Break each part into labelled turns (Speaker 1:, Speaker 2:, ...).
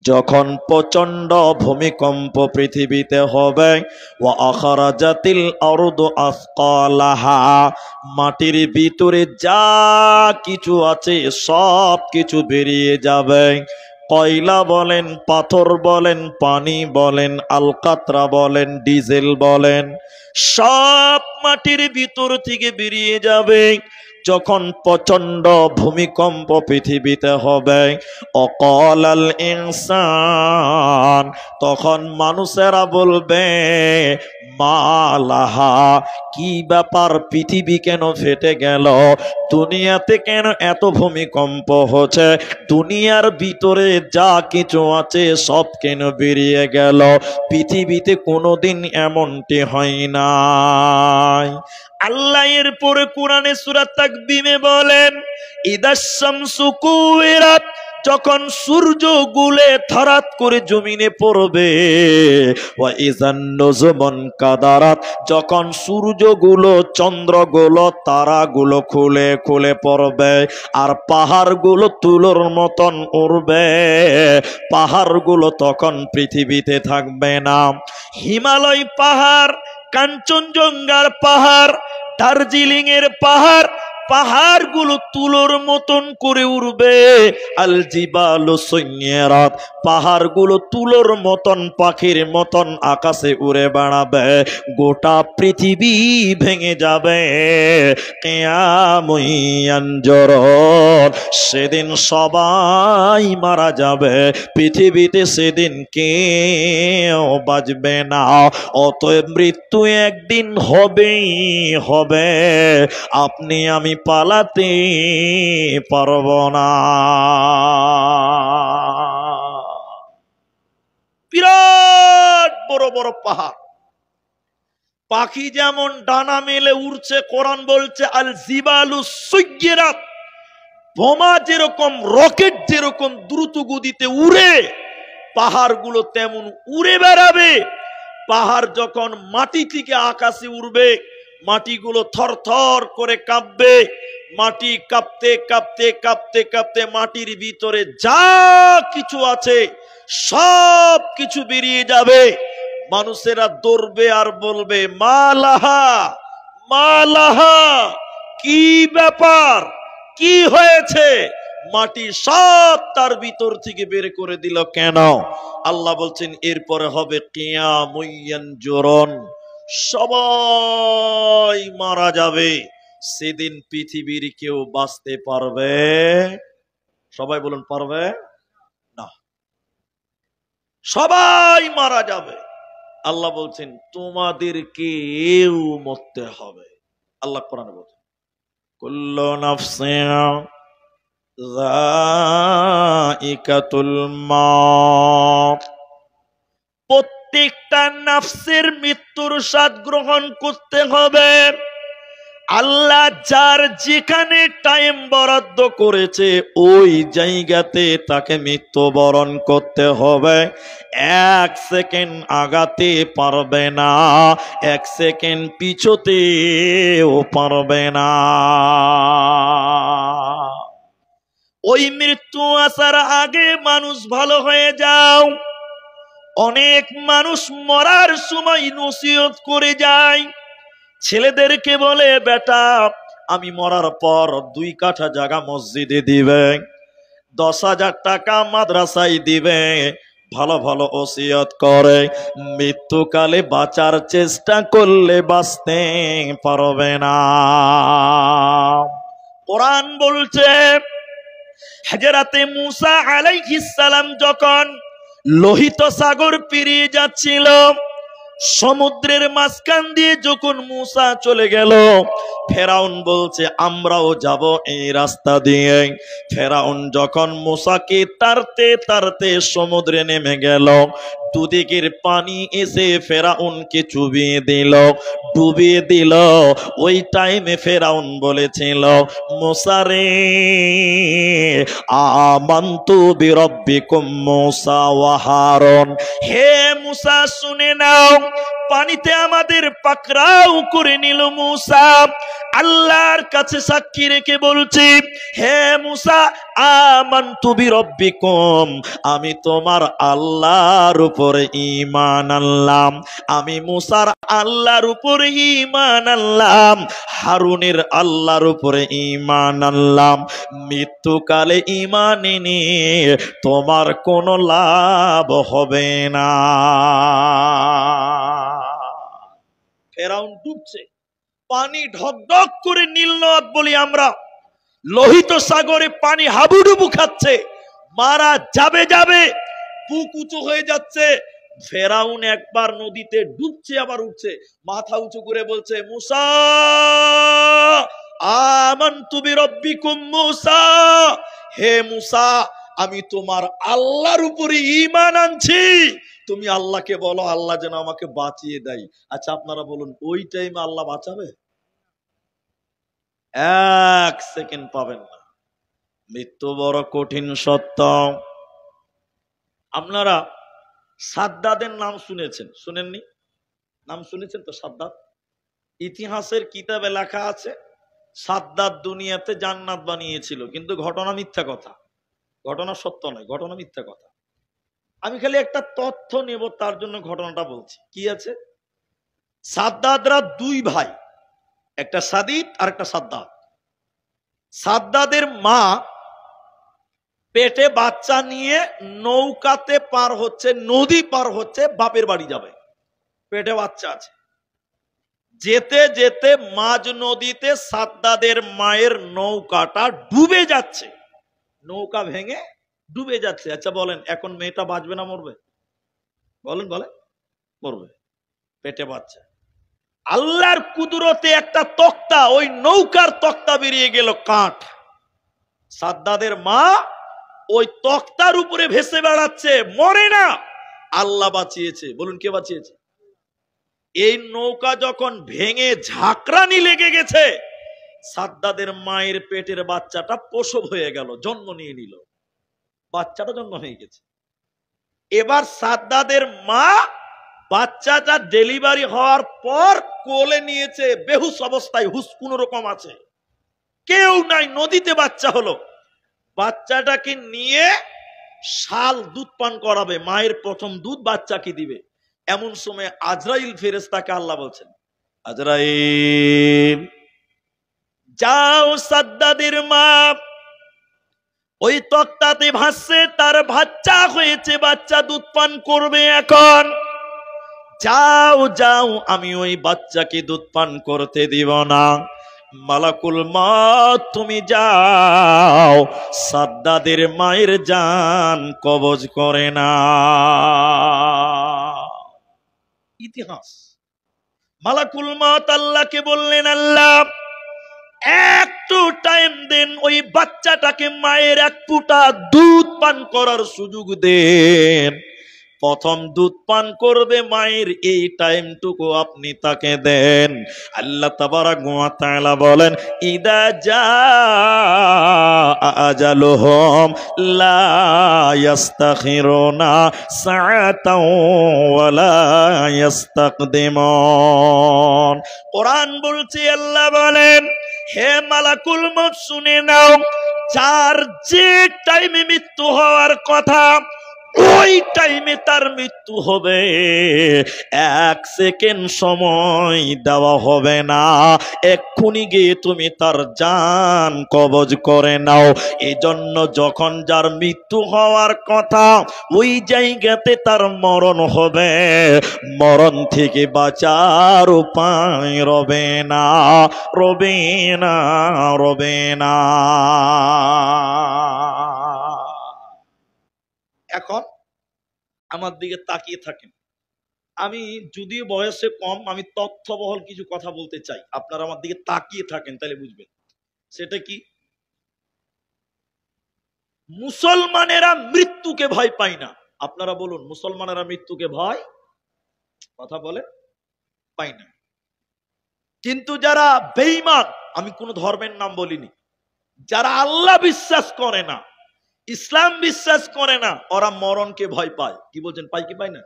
Speaker 1: যখন প্রচন্ড ভূমিকম্প পৃথিবীতে হবে, ওয়া আখরাজাতিল আরদু আসকালাহা, মাটির ভিতরে যা কিছু আছে সব কিছু বেরিয়ে যাবে। কয়লা বলেন, পাথর বলেন, পানি বলেন, আলকাতরা বলেন, ডিজেল বলেন, সব মাটির ভিতর থেকে বেরিয়ে যাবে। যখন প্রচন্ড ভূমিকম্প পৃথিবীতে হবে, অকালাল ইনসান, তখন মানুষেরা বলবে মালাহা, কি ব্যাপার, পৃথিবী কেন ফেটে গেল, দুনিয়াতে কেন এত ভূমিকম্প হচ্ছে, দুনিয়ার ভিতরে যা কিছু আছে সব কেন বেরিয়ে গেল, পৃথিবীতে কোনোদিন এমনটি হয় নাই। আল্লাহ এর পরে কোরআনে সূরা তাকবীরে বলেন, ইদাশ শামসু কুওয়িরাত, যখন সূর্য গুলে ধরাত করে জমিনে পড়বে, ওয়া ইযান নুজুমুন কাদারাত, যখন সূর্যগুলো, চন্দ্রগুলো, তারাগুলো খুলে খুলে পড়বে, আর পাহাড়গুলো তুলোর মতন উড়বে, পাহাড়গুলো তখন পৃথিবীতে থাকবে না। হিমালয় পাহাড়, কাঞ্চনজঙ্ঘার পাহাড়, দার্জিলিং এর পাহাড়, পাহাড়গুলো তুলোর মতন করে উড়বে। আল জিবালু সুয়্যিরাত, পাহাড়গুলো তুলোর মতন, পাখির মতন আকাশে উড়ে বেড়াবে, গোটা পৃথিবী ভেঙে যাবে। কিয়ামুন ইয়ানজুরুন, সেদিন সবাই মারা যাবে, পৃথিবীতে সেদিন কেউ বাঁচবে না। অতএব মৃত্যু একদিন হবেই হবে, আপনি আমি পালাতে পারবো না। বিরাট বড় বড় পাহাড়, পাখি যেমন ডানা মেলে উড়ছে, কোরআন বলছে আল জিবালু সুয়্যিরাত, বোমা যেরকম, রকেট যেরকম দ্রুত গতিতে উড়ে, পাহাড়গুলো তেমন উড়ে বেড়াবে। পাহাড় যখন মাটি থেকে আকাশে উড়বে, মাটিগুলো থরথর করে কাঁপবে, মাটি কাঁপতে কাঁপতে কাঁপতে কাঁপতে মাটির ভিতরে যা কিছু আছে সব কিছু বেরিয়ে যাবে। মানুষেরা দৌড়বে আর বলবে মালাহা মালাহা, কি ব্যাপার, কি হয়েছে, মাটি সব তার ভিতর থেকে বের করে দিল কেন? আল্লাহ বলছেন এরপরে হবে কিয়ামুন ইয়ানজুরুন, সবাই মারা যাবে, সেদিন পৃথিবীর কেউ বাঁচতে পারবে? সবাই বলুন পারবে না, সবাই মারা যাবে। আল্লাহ বলছেন তোমাদের কেউ মরতে হবে। আল্লাহ কোরআনে বলছেন কুল্লু নাফসিন যায়িকাতুল মাউত, প্রত্যেকটা নাফসের মৃত্যুর স্বাদ গ্রহণ করতে হবে। আল্লাহ যার যেখানে টাইম বরাদ্দ করেছে ওই জায়গাতে তাকে মৃত্যুবরণ করতে হবে। এক সেকেন্ড আগাতে পারবে না, এক সেকেন্ড পিছতেও পারবে না। ওই মৃত্যু আসার আগে মানুষ ভালো হয়ে যাও। অনেক মানুষ মরার সময় নসিহত করে যায়, ছেলেদেরকে বলে বেটা আমি মরার পর 2 কাঠা জায়গা মসজিদে দিবে, 10,000 টাকা মাদ্রাসায় দিবে, ভালো ভালো ওসিয়ত করে। মৃত্যুকালে বাঁচার চেষ্টা করলে বাঁচতে পারবে না। কোরআন বলছে হযরতে মূসা আলাইহিস সালাম যখন লোহিত সাগর পেরিয়ে যাচ্ছিল, সমুদ্রের মাঝখান দিয়ে যখন মূসা চলে গেল, ফেরাউন বলছে আমরাও যাব এই রাস্তা দিয়ে। ফেরাউন যখন মূসাকে তাড়তে তাড়তে সমুদ্রে নেমে গেল, দুদিকের পানি এসে ফেরাউনকে চুবিয়ে দিল, ডুবিয়ে দিল। ওই টাইমে ফেরাউন বলেছিল মূসা রে আমানতু বিরব্বিকুম মূসা ওয়া হারুন, হে মূসা শুনে নাও, পানিতে আমাদের পাকড়াও করে নিল মূসা। আল্লাহর কাছে সাক্ষী রেখে বলছি হে মূসা আমানতু বিরাব্বিকুম, আমি তোমার আল্লাহর উপরে ঈমান আনলাম। আমি মুসার আল্লাহর উপরে ঈমান আনলাম, হারুনের আল্লাহর উপরে ঈমান আনলাম। মৃত্যুকালে ঈমান এনে তোমার কোনো লাভ হবে না। ফেরাউন ডুবছে, পানি ঢকঢক করে নীল নদ বলি আমরা, লোহিত সাগরে পানি হাবুডুবু খাচ্ছে, মারা যাবে যাবে, বুক উঁচু হয়ে যাচ্ছে। ফেরাউন একবার নদীতে ডুবছে আবার উঠছে, মাথা উঁচু করে বলছে, মুসা আমানতু বিরাব্বিকুম মুসা, হে মুসা আমি তোমার আল্লাহর উপরে ঈমান আনছি, তুমি আল্লাহকে বলো আল্লাহ যেন আমাকে বাঁচিয়ে দেয়। আচ্ছা আপনারা বলুন, ওই টাইমে আল্লাহ বাঁচাবে? এক সেকেন্ড পাবেন না। মৃত্যু বড় কঠিন সত্য। আপনারা সাদ্দাদের নাম শুনেছেন, শুনেননি? নাম শুনেছেন তো সাদ্দাদ? ইতিহাসের কিতাবে লেখা আছে সাদ্দাদ দুনিয়াতে জান্নাত বানিয়েছিল, কিন্তু ঘটনা মিথ্যা কথা, ঘটনা সত্য নয়, ঘটনা মিথ্যা কথা। আমি খালি একটা তথ্য নেব, তার জন্য ঘটনাটা বলছি। কি আছে? সাদ্দাদরা দুই ভাই, একটা সাদিদ আর একটা সাদ্দাদ। সাদ্দাদের মা পেটে বাচ্চা নিয়ে নৌকাতে পার হচ্ছে, নদী পার হচ্ছে, বাপের বাড়ি যাবে, পেটে বাচ্চা আছে। যেতে যেতে মাঝ নদীতে সাদ্দাদের মায়ের নৌকাটা ডুবে যাচ্ছে, নৌকা ভেঙে ডুবে যাচ্ছে। আচ্ছা বলেন, এখন মেয়েটা বাঁচবে না মরবে? বলেন বলেন, মরবে, পেটে বাচ্চা। আল্লাহর কুদরতে একটা তক্তা, ওই নৌকার তক্তা বেরিয়ে গেল কাঠ। সাদ্দাদের মা ওই তক্তার উপরে ভেসে বেড়াচ্ছে, মরে না, আল্লাহ বাঁচিয়েছে। বলুন কে বাঁচিয়েছে? এই নৌকা যখন ভেঙে ঝাঁকড়ানি লেগে গেছে, সাদ্দাদের মায়ের পেটের বাচ্চাটা প্রসব হয়ে গেল, জন্ম নিয়ে নিল, বাচ্চাটা জন্ম হয়ে গেছে। এবার সাদ্দাদের মা বাচ্চাটা ডেলিভারি হওয়ার পর কোলে নিয়েছে, বেহুশ অবস্থায়, হুশ কোন রকম আছে, কেউ নাই, নদীতে বাচ্চা হলো। বাচ্চাটাকে নিয়ে শাল দুধ পান করাবে, মায়ের প্রথম দুধ বাচ্চাকে দিবে। এমন সময় আজরাইল ফেরেশতাকে আল্লাহ বলছেন, আজরাইল যাও, সাদ্দাদের মা ওই তক্তাতে ভাসছে, তার বাচ্চা হয়েছে, বাচ্চা দুধ পান করবে, এখন যাও যাও, আমি ওই বাচ্চাকে দুধ পান করতে দিব না। মালাকুল মউত তুমি যাও, সাদ্দাদের মায়ের জান কবজ করে না। ইতিহাস। মালাকুল মউত আল্লাহকে বললেন, আল্লাহ একটু টাইম দেন, ওই বাচ্চাটাকে মায়ের এক ফোঁটা দুধ পান করার সুযোগ দেন। প্রথম দুধ পান করবে মায়ের, এই টাইমটুকু আপনি তাকে দেন। আল্লাহ তাবারাক ওয়া তাআলা বলেন, ইদা জাআ আজালুহুম লা ইস্তাখিরুনা সাআতাও ওয়া লা ইস্তাকদিমুন। কোরআন বলছে, আল্লাহ বলেন, হে মালাকুল মউত শুনে নাও, যার যে টাইমে মৃত্যু হওয়ার কথা ওই টাইমে তার মৃত্যু হবে, এক সেকেন্ড সময় দেওয়া হবে না, এক্ষুনি গিয়ে তুমি তার জান কবজ করে নাও। এজন্য যখন যার মৃত্যু হওয়ার কথা ওই জায়গাতে তার মরণ হবে, মরণ থেকে বাঁচার উপায় রবে না, রবে না, রবে না। এখন আমার দিকে তাকিয়ে থাকেন। আমি যদিও বয়সে কম, আমি তথ্যবহল কিছু কথা বলতে চাই, আপনারা আমার দিকে তাকিয়ে থাকেন, তাহলে বুঝবেন। সেটা কি? মুসলমানেরা মৃত্যুকে ভয় পায় না। আপনারা বলুন, মুসলমানেরা মৃত্যুকে ভয়, কথা বলে, পায় না। কিন্তু যারা বেঈমান, আমি কোন ধর্মের নাম বলিনি, যারা আল্লাহ বিশ্বাস করে না, ইসলাম বিশ্বাস করে না, ওরা মরণকে ভয় পায়। কি বলছেন, পায় কি পায় না?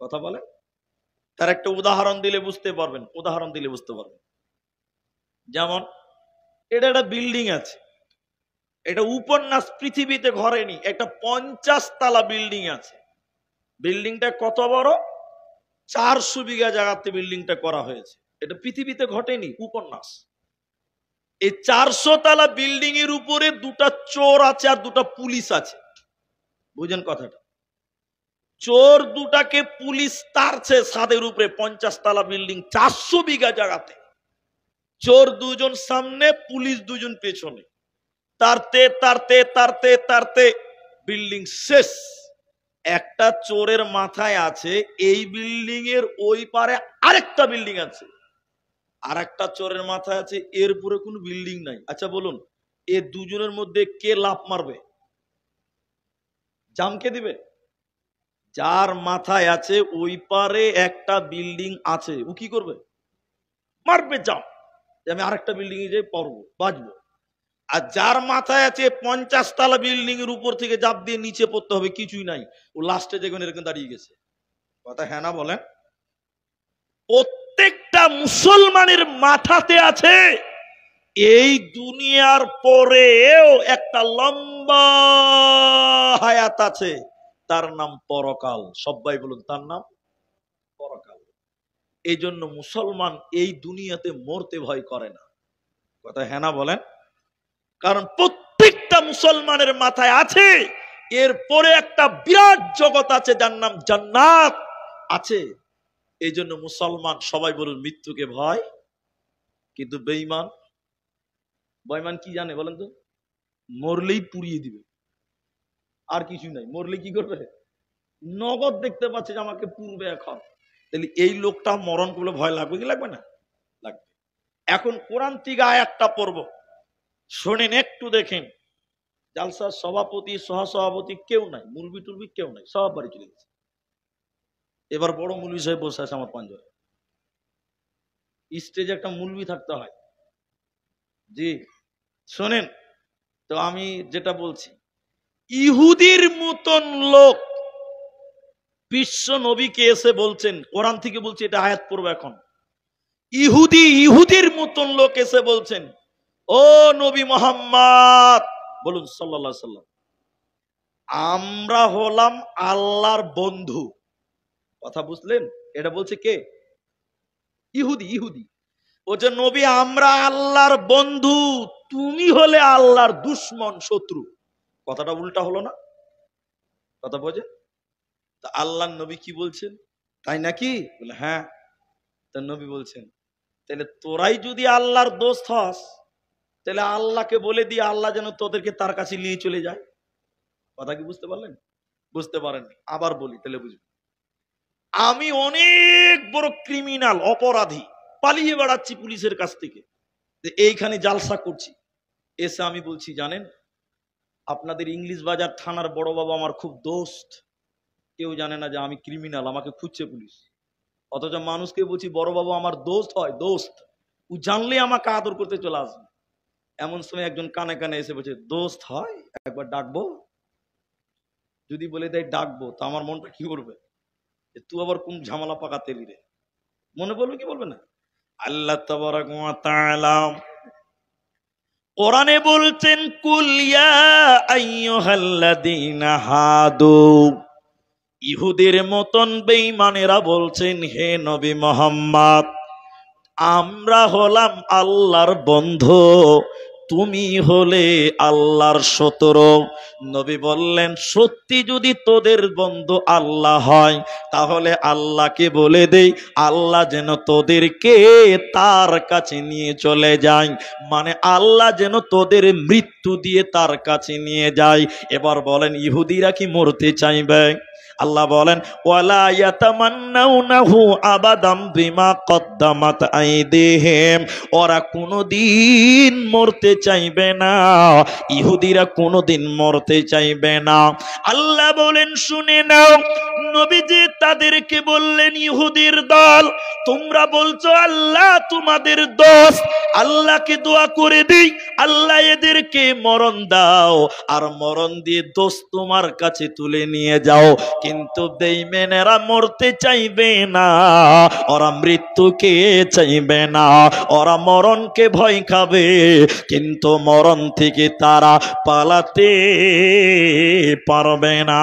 Speaker 1: কথা বলে। তার একটা উদাহরণ দিলে বুঝতে পারবেন, উদাহরণ দিলে বুঝতে পারবেন। যেমন এটা একটা বিল্ডিং আছে, এটা উপন্যাস পৃথিবীতে ঘটেনি। একটা 50 তলা বিল্ডিং আছে। বিল্ডিংটা কত বড়? 400 বিঘা জায়গাতে বিল্ডিংটা করা হয়েছে। এটা পৃথিবীতে ঘটেনি, উপন্যাস। এই 400 তলা বিল্ডিং এর উপরে দুটা চোর আছে আর দুটা পুলিশ আছে। বুঝেন কথাটা? চোর দুটাকে পুলিশ তাড়ছে ছাদের উপরে, 50 তলা বিল্ডিং 400 বিঘা জায়গাতে। চোর দুজন সামনে, পুলিশ দুজন পেছনে। তারতে তারতে তারতে তারতে বিল্ডিং শেষ। একটা চোরের মাথায় আছে এই বিল্ডিং এর ওই পারে আরেকটা বিল্ডিং আছে, আর একটা চোরের মাথায় আছে এর পুরো কোনো বিল্ডিং নাই। আচ্ছা বলুন, এ দুজনের মধ্যে কে লাফ মারবে? জামকে দিবে? যার মাথায় আছে ওই পারে একটা বিল্ডিং আছে, ও কি করবে? মারবে জাম, যে আমি আরেকটা বিল্ডিং এ যাই পড়বো, বাঁচবো। আর যার মাথায় আছে 50 তলা বিল্ডিং এর উপর থেকে জাপ দিয়ে নিচে পড়তে হবে, কিছুই নাই, ও লাস্টে যেখানে এরকম দাঁড়িয়ে গেছে। কথা হ্যাঁ না বলেন? প্রত্যেকটা মুসলমানের মাথাতে আছে এই দুনিয়ার পরেও একটা লম্বা হায়াত আছে, তার নাম পরকাল। সবাই বলুন তার নাম পরকাল। এই জন্য মুসলমান এই দুনিয়াতে মরতে ভয় করে না। কথা হ্যাঁ না বলেন? কারণ প্রত্যেকটা মুসলমানের মাথায় আছে এরপরে একটা বিরাট জগৎ আছে যার নাম জান্নাত আছে। এই জন্য মুসলমান সবাই বলুন মৃত্যুকে ভয়। কিন্তু বেঈমান, বেঈমান কি জানে বলেন তো? মরলেই পুড়িয়ে দিবে, আর কিছু নাই। মরলে কি করবে? নগদ দেখতে পাচ্ছে যে আমাকে পুড়বে এখন। তাহলে এই লোকটা মরণ করলে ভয় লাগবে কি লাগবে না? লাগবে। এখন কোরআন থেকে আয়াতটা পড়ব, শোনেন একটু দেখেন। জালসার সভাপতি সহসভাপতি কেউ নাই, মুলবি টুলবি কেউ নাই, সব বাড়ি চলে গেছে। এবার বড় মুলবি সাহেব বসে আছে আমার পাঞ্জরে। স্টেজে একটা মুলবি থাকতে হয়। জি শোনেন তো, আমি যেটা বলছি, ইহুদির মতন লোক বিশ্ব নবীকে এসে বলছেন, কোরআন থেকে বলছি, এটা আয়াত পড়বো এখন। ইহুদির মতন লোক এসে বলছেন, ও নবী মুহাম্মদ বলুন সাল্লাল্লাহু আলাইহি সাল্লাম, আমরা হলাম আল্লাহর বন্ধু। কথা বুঝলেন? এটা বলছে কে? ইহুদি। ও যে নবী আমরা আল্লাহর বন্ধু, তুমি হলে আল্লাহর দুশমন, শত্রু। কথাটা উল্টা হলো না? কথা বোঝে? তা আল্লাহর নবী কি বলছেন? তাই নাকি? বলে হ্যাঁ। তা নবী বলছেন, তাহলে তোরাই যদি আল্লাহর দোস্ত হস, তাহলে আল্লাহকে বলে দিয়ে আল্লাহ যেন তোদেরকে তার কাছে নিয়ে চলে যায়। কথা কি বুঝতে পারলেন? বুঝতে পারেননি? আবার বলি তাহলে বুঝবেন। আমি অনেক বড় ক্রিমিনাল, অপরাধী, পালিয়ে বেড়াচ্ছি পুলিশের কাছ থেকে, এইখানে জালসা করছি। এসে আমি বলছি, জানেন আপনাদের ইংলিশ বাজার থানার বড় বাবা আমার খুব দোস্ত, কেউ জানে না যে আমি ক্রিমিনাল, আমাকে খুঁজছে পুলিশ। অথচ মানুষকে বলছি বড় বাবা আমার দোস্ত হয়, দোস্ত, ও জানলে আমাকে আদর করতে চলে আসবে। এমন সময় একজন কানে কানে এসে বলছে, দোস্ত হয়, একবার ডাকবো? যদি বলে দেয় ডাকবো, তো আমার মনটা কি করবে? তুই আবার কোন ঝামেলা পাকাতে রে, মনে বলবে কি বলবে না? আল্লাহ তাবারাক ওয়া তাআলা কোরআনে বলছেন, কুল ইয়া আইয়ুহাল্লাযীনা হাদু, ইহুদের মতন বেঈমানেরা বলছেন, হে নবী মুহাম্মদ আমরা হলাম আল্লাহর বন্ধু, তুমি হলে আল্লাহর শত্রু। নবী বললেন, সত্যি যদি তোদের বন্ধু আল্লাহ হয়, তাহলে আল্লাহকে বলে দেই আল্লাহ যেন তোদেরকে তার কাছে নিয়ে চলে যায়, মানে আল্লাহ যেন তোদের মৃত্যু দিয়ে তার কাছে নিয়ে যায়। এবার বলেন ইহুদিরা কি মরতে চাইবে? আল্লাহ বলেন, ওয়ালা ইয়াতামান্নাউনাহু আবাদাম বিমা কদ্দামাত আইদিহিম, ওরা কোনোদিন মরতে চাইবে না, ইহুদিরা কোনোদিন মরতে চাইবে না। আল্লাহ বলেন, শুনে নাও, নবীজি তাদেরকে বললেন, ইহুদির দল তোমরা বলছো আল্লাহ তোমাদের দোস্ত, আল্লাহকে দোয়া করে দিই, আল্লাহ এদেরকে মরণ দাও, আর মরণ দিয়ে দোষ তোমার কাছে তুলে নিয়ে যাও। কিন্তু বেঈমানেরা মরতে চাইবে না, ওরা মৃত্যুকে চাইবে না, ওরা মরণকে ভয় খাবে, কিন্তু মরণ থেকে তারা পালাতে পারবে না।